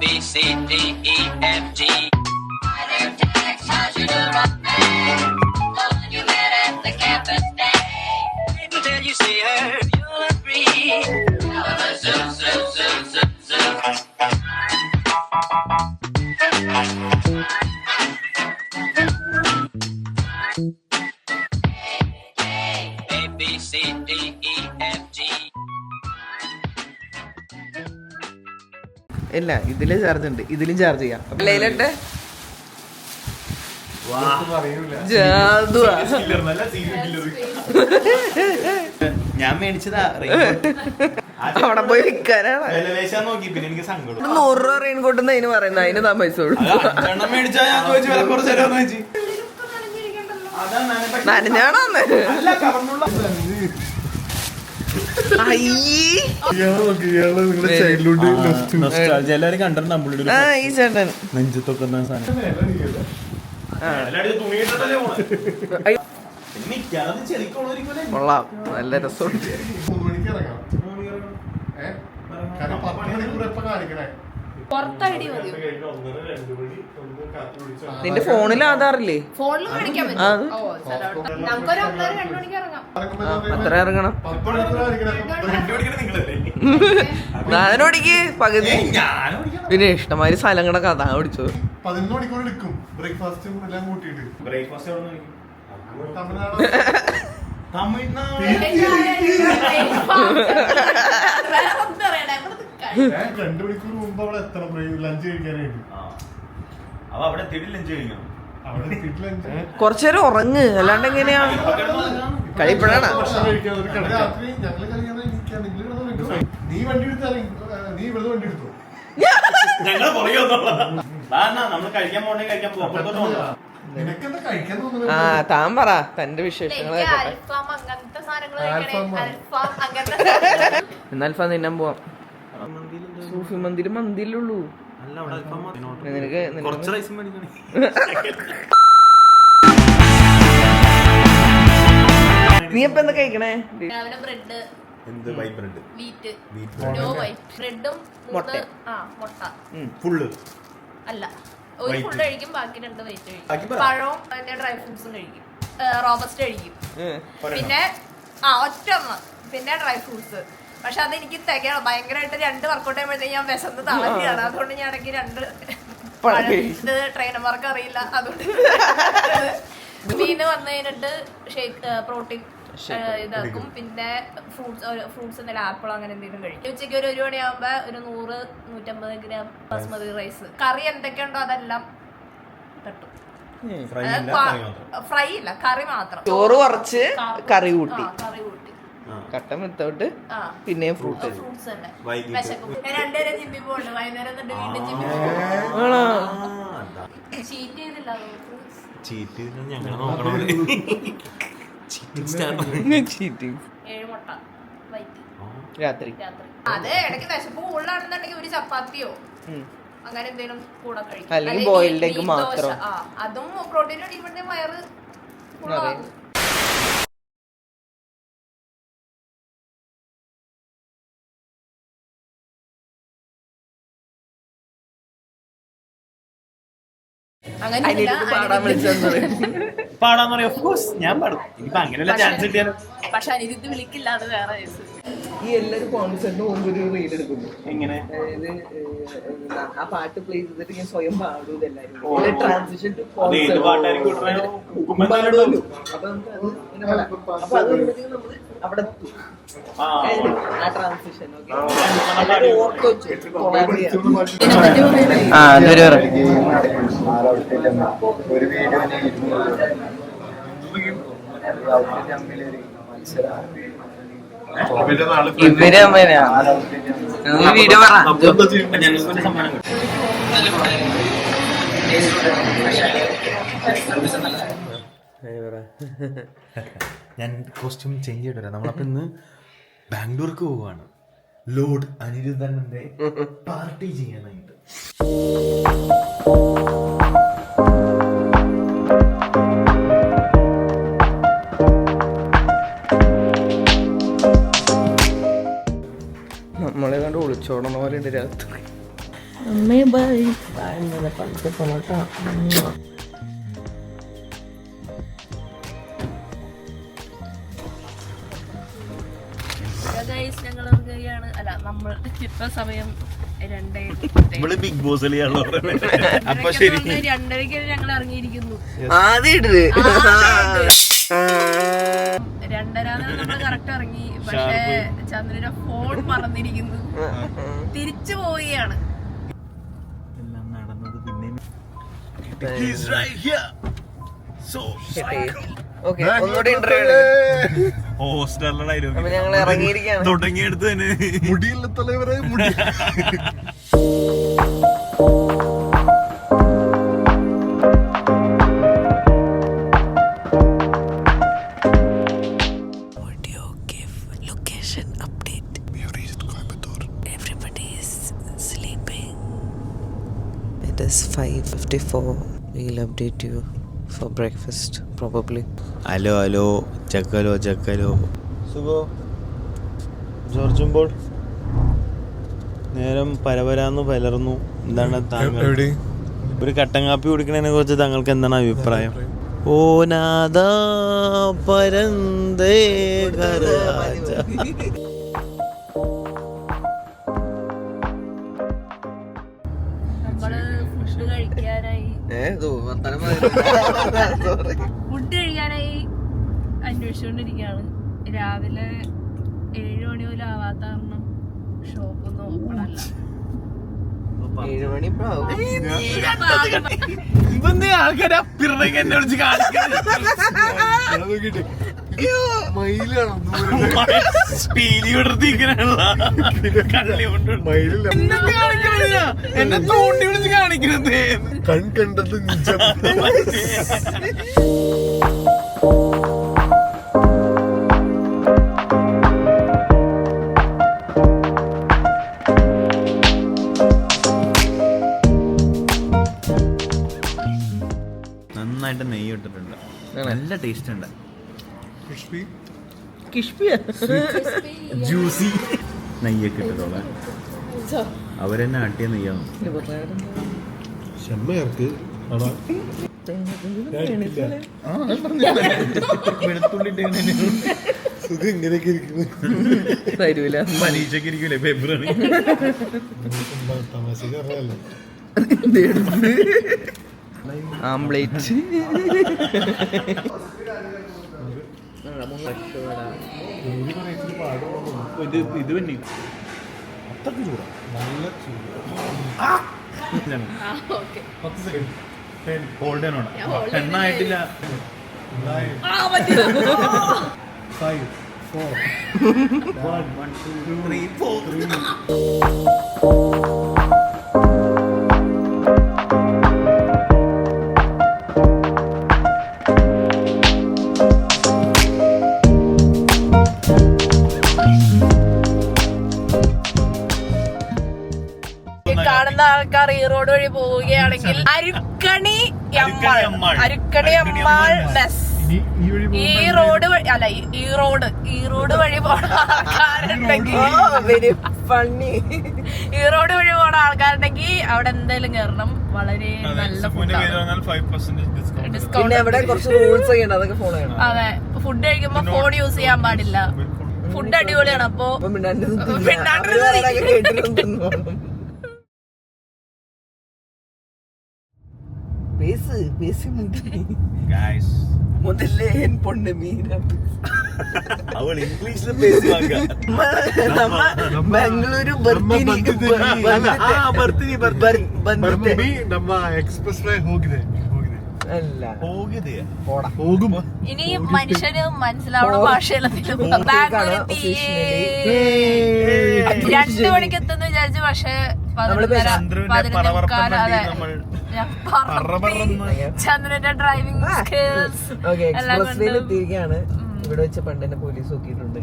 C D E F G. How's you doing, my man? The one you met at the campus day. Wait until you see her, you'll agree. Zoom, zoom, zoom, zoom, zoom. A B C D E F G. ഇല്ല, ഇതില് charge ഉണ്ട്, ഇതിലും charge ചെയ്യാം. ഞാൻ മേടിച്ചതാ അവിടെ പോയി വിൽക്കാനാണ്. നോക്കി പിന്നെ എനിക്ക് സങ്കടം. 100 രൂപ റെയിൻകോട്ട് അതിന് പറയുന്നത്, അതിന് താൻ പൈസ മേടിച്ചാ ഞാൻ ചോദിച്ചു വില കുറച്ച് തരാന്ന് വെച്ച്. നനഞ്ഞാണോ എല്ലാരും കണ്ടിട്ടുണ്ട് ഈ ചേട്ടൻ നെഞ്ചത്തൊക്കെ കൊള്ളാം, നല്ല രസമുണ്ട്. നിന്റെ ഫോണിൽ ആധാറില്ലേ? അത്ര ഇറങ്ങണം. ഞാനോടിക്ക് പകുതി പിന്നെ ഇഷ്ടമാതിരി സ്ഥലങ്ങളൊക്കെ അതാ ഓടിച്ചോ. 11 മണിക്കൂർ എടുക്കും ബ്രേക്ക്ഫാസ്റ്റും എല്ലാം കൂട്ടിയിട്ട്. തമിഴ്നാട് 2 മണിക്കൂർ മുമ്പ് അവിടെ എത്തണം ലഞ്ച് കഴിക്കാനായിട്ട്. അവിടെ എത്തിയിട്ട് ലഞ്ച് കഴിക്കണം. അവിടെ എത്തിയിട്ട് ലഞ്ച് കൊറച്ചേരം ഉറങ്ങ്, അല്ലാണ്ട് എങ്ങനെയാ കഴിപ്പഴാണ്. രാത്രി ഞങ്ങള് കഴിക്കാതെ നീ വണ്ടി എടുത്താലും നീ ഇവിടെ വണ്ടി എടുത്തു. നമ്മള് കഴിക്കാൻ പോകണേ കഴിക്കാൻ പോകാം. നിനക്കെന്താ കഴിക്കാൻ തോന്നുന്നു? ആ, താൻ പറ തന്റെ വിശേഷങ്ങൾ. എന്നാൽ അൽഫാം തിന്നാൻ പോവാം. സൂഫി മന്തിയിൽ മന്തിയിലുള്ളൂ. നിനക്ക് കുറച്ച് റൈസും മേടിക്കണേ. നീ അപ്പൊ എന്താ കഴിക്കണേ? എന്ത് വൈറ്റ് ബ്രെഡ്? ബ്രെഡും മുട്ട ഫുള്ള് അല്ല, ഒരു ഫുഡ് കഴിക്കും, ബാക്കി 2 വെയിറ്റ് കഴിക്കും. പഴവും ഡ്രൈ ഫ്രൂട്ട്സും കഴിക്കും, റോബസ്റ്റ് കഴിക്കും, പിന്നെ ഒറ്റൊന്ന് പിന്നെ ഡ്രൈ ഫ്രൂട്ട്സ്. പക്ഷെ അത് എനിക്ക് തികയണം ഭയങ്കരമായിട്ട്. 2 വർക്കൗട്ട് ചെയ്യുമ്പോഴത്തേക്ക് ഞാൻ വിശന്ന് തളരുകയാണ്. അതുകൊണ്ട് ഞാൻ ഇടയ്ക്ക് 2 ട്രെയിനർമാർക്ക് അറിയില്ല. അതുകൊണ്ട് മീന് വന്നു കഴിഞ്ഞിട്ട് ഷേക്ക് പ്രോട്ടീൻ ഇതാക്കും. പിന്നെ ഫ്രൂട്ട്സ് എന്തെങ്കിലും ആപ്പിൾ അങ്ങനെ എന്തെങ്കിലും കഴിക്കും. ഉച്ചയ്ക്ക് ഒരു 1 മണിയാകുമ്പോ ഒരു 100-150 ഗ്രാം ബസ്മതി റൈസ്. കറി എന്തൊക്കെയുണ്ടോ അതെല്ലാം തട്ടും. ഫ്രൈ ഇല്ല, കറി മാത്രം. ചോറ് കുറച്ച് കറി കൂട്ടി, കറി കൂട്ടി കട്ടൻ വിത്തോട്ട് പിന്നെയും ഫ്രൂട്ട്സ് തന്നെ. വിശക്കും. 2 നേരം ജിമ്മിൽ പോകണ്ട്, വൈകുന്നേരം എന്നിട്ട് വീണ്ടും ജിമ്മിൽ ചീറ്റ് ചെയ്തില്ല. ചീറ്റ് ഞങ്ങൾ നോക്കണം. 7 മുട്ട വൈറ്റ് രാത്രി. അത് ഇടയ്ക്ക് വിശപ്പ് കൂടുതലാണെന്നുണ്ടെങ്കിൽ ഒരു ചപ്പാത്തിയോ അങ്ങനെ എന്തെങ്കിലും കൂടെ കഴിക്കും. അല്ലെങ്കിൽ ബോയിൽഡ് എഗ് മാത്രം. അതും പ്രോട്ടീൻ അടിക്കുമ്പോഴേ വയറ് ഫുള്ളാകും. പാടാൻ പറയാം. ഓഫ് കോഴ്സ് ഞാൻ പാടും. ഇനിയിപ്പോ അങ്ങനെയുള്ള ചാൻസ് കിട്ടിയാലും. പക്ഷെ അനിരുദ്ധ വിളിക്കില്ല, അത് വേറെ കേസ്. ഈ എല്ലാരും കോൺസെർട്ടിന് മുമ്പ് ഒരു റീൽ എടുക്കുന്നു. എങ്ങനെ? അതായത് ആ പാട്ട് പ്ലേ ചെയ്തിട്ട് ഞാൻ സ്വയം പാടും. എല്ലാരും ട്രാൻസിഷൻ പാടുമല്ലോ. അപ്പൊ നമുക്ക് അത് നമ്മള് അവിടെ ആ ട്രാൻസിഷൻ ഒരു വീഡിയോ ഇവര് വീഡിയോ പറ. ഞങ്ങൾക്ക് സമ്മാനം കിട്ടും. ഞാൻ കോസ്റ്റ്യൂം ചേഞ്ച് ചെയ്തിട്ടില്ല. നമ്മളപ്പോ ഇന്ന് ബാംഗ്ലൂർക്ക് പോവാണ്. ലോഡ് അനിരുദ്ധന്റെ പാർട്ടി ചെയ്യാനായിട്ട്. നമ്മളെ കണ്ട് ഒളിച്ചോടണ പോലെ ഉണ്ട് രാത്രി. അമ്മേ ബൈ പണ്ടത്തെ പോണോട്ടോ. ഞങ്ങൾ ഇറങ്ങുകയാണ്. അല്ല, നമ്മൾ ഇപ്പൊ സമയം 2:10. ബിഗ് ബോസ് അപ്പൊ ശരി 2:30 ഞങ്ങൾ ഇറങ്ങിയിരിക്കുന്നു. 2:30 നമ്മൾ കറക്റ്റ് ഇറങ്ങി. പക്ഷേ ചന്ദ്രന്റെ ഫോൺ മറന്നിരിക്കുന്നു. തിരിച്ചു പോവുകയാണ്. എല്ലാം നടന്നത് പിന്നെ ഒന്നുകൂടി ഹോസ്റ്റലിലെ അപ്പൊ ഞങ്ങൾ ഇറങ്ങിയിരിക്കുകയാണ്. തുടങ്ങിയെടുത്ത് തന്നെ മുടിയുള്ള തലവരെ മുടി. It is 5:54. We'll update you for breakfast probably. Hello ചക്കലോ സുഖോ ജോർജുമ്പോൾ നേരം പരപരാന്ന് പലർന്നു. എന്താണ് താങ്കൾ ഒരു കട്ടൻ കാപ്പി കുടിക്കണതിനെ കുറിച്ച് താങ്കൾക്ക് എന്താണ് അഭിപ്രായം? ഓ നാദാ പരന്തേ ഗരാജ. ഫുഡ് കഴിക്കാനായി അന്വേഷിച്ചുകൊണ്ടിരിക്കുകയാണ്. രാവിലെ 7 മണി പോലും ആവാത്ത കാരണം ഷോപ്പൊന്നും ഓപ്പൺ അല്ല. 7 മണി എന്നെ തോണ്ടി വിളിച്ച് കാണിക്കണത് കണ്ടത് നിജം. നന്നായിട്ട് നെയ്യ് ഇട്ടിട്ടുണ്ട്. നല്ല ടേസ്റ്റ് ഉണ്ട്. ജ്യൂസി നെയ്യൊക്കെ ഇട്ടിട്ടുള്ള അവരെന്നെ ആട്ടിയ നെയ്യാണ്. ചെമ്മയർക്ക് വെളുത്തുള്ളി സുഖം ഇങ്ങനെയൊക്കെ ഇരിക്കുന്നു. തരൂല. പരീക്ഷയ്ക്ക് ഇരിക്കൂലേ ഫെബ്രുവരി. തമാശക്ക് അറിയാലോ. ആംപ്ലേറ്റ്. ഇത് തന്നെ അത്രക്ക് ചൂടാ. നല്ല ചൂട്. 10 സെക്കൻഡ് ഹോൾഡ് ചെയ്യാനോടാ. എണ്ണായിട്ടില്ല. 5, 4, 1, 2, 3, 4. കാണുന്ന ആൾക്കാർ ഈ റോഡ് വഴി പോവുകയാണെങ്കിൽ അരുക്കണി അമ്മാൾ മെസ്. ഈ റോഡ് വഴി അല്ല ഈ റോഡ് വഴി പോണ ആൾക്കാരുണ്ടെങ്കിൽ ഈ റോഡ് വഴി പോണ ആൾക്കാരുണ്ടെങ്കിൽ അവിടെ എന്തായാലും കയറണം. വളരെ നല്ല ഡിസ്കൗണ്ട്. അതെ, ഫുഡ് കഴിക്കുമ്പോ ഫോൺ യൂസ് ചെയ്യാൻ പാടില്ല. ഫുഡ് അടിപൊളിയാണ്. അപ്പൊ முதல்ல என் பொண்ணு மீரா அவள் இங்கிலீஷ்ல பேசுவாங்க. பெங்களூரு ಬರ್ತೀನಿ ನಮ್ಮ ಎಕ್ಸ್‌ಪ್ರೆಸ್ ವೇ ಹೋಗಿದೆ അല്ല ಹೋಗಿದೆಯಾ? ಹೋಗುം. ഇനി മനുഷ്യന് മനസ്സിലാവുന്ന ഭാഷയിലെത്തിലും ബാംഗ്ലൂർ 2 മണിക്ക് എത്തുന്ന വിചാരിച്ചു. പക്ഷെ ചന്ദ്രന്റെ ഡ്രൈവിംഗ് സ്കിൽസ് എത്തിയിരിക്കുകയാണ്. ഇവിടെ വെച്ച് പണ്ട് തന്നെ പോലീസ് നോക്കിയിട്ടുണ്ട്.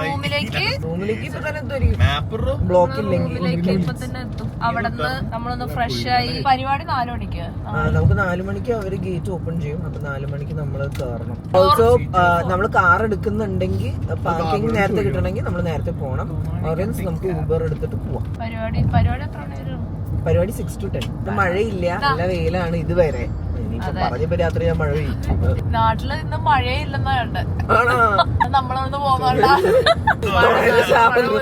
റൂമിലേക്ക് ഇപ്പൊ തന്നെ എത്തുമായിരിക്കും. ബ്ലോക്ക് ഇല്ലെങ്കിൽ റൂമിലേക്ക് ഇപ്പൊ തന്നെ എത്തും. അവിടെ നിന്ന് നമ്മളൊന്ന് ഫ്രഷ് ആയി. പരിപാടി 4 മണിക്ക്. നമുക്ക് 4 മണിക്ക് അവര് ഗേറ്റ് ഓപ്പൺ ചെയ്യും. അപ്പൊ 4 മണിക്ക് നമ്മൾ കയറണം. ഓൾസോ നമ്മൾ കാർ എടുക്കുന്നുണ്ടെങ്കിൽ പാർക്കിംഗ് നേരത്തെ കിട്ടണമെങ്കിൽ നമ്മൾ നേരത്തെ പോകണം. ഓറൻസ് നമുക്ക് ഊബർ എടുത്തിട്ട് പോവാം. പരിപാടി 6 to 10. ഇപ്പൊ മഴയില്ല, നല്ല വെയിലാണ് ഇതുവരെ. പറഞ്ഞപ്പോ രാത്രി ഞാൻ മഴ പെയ്യും. നാട്ടില് ഇന്ന് മഴയില്ലെന്നാ കണ്ട്. നമ്മളൊന്ന് പോകണ്ട. ശാപങ്ങള്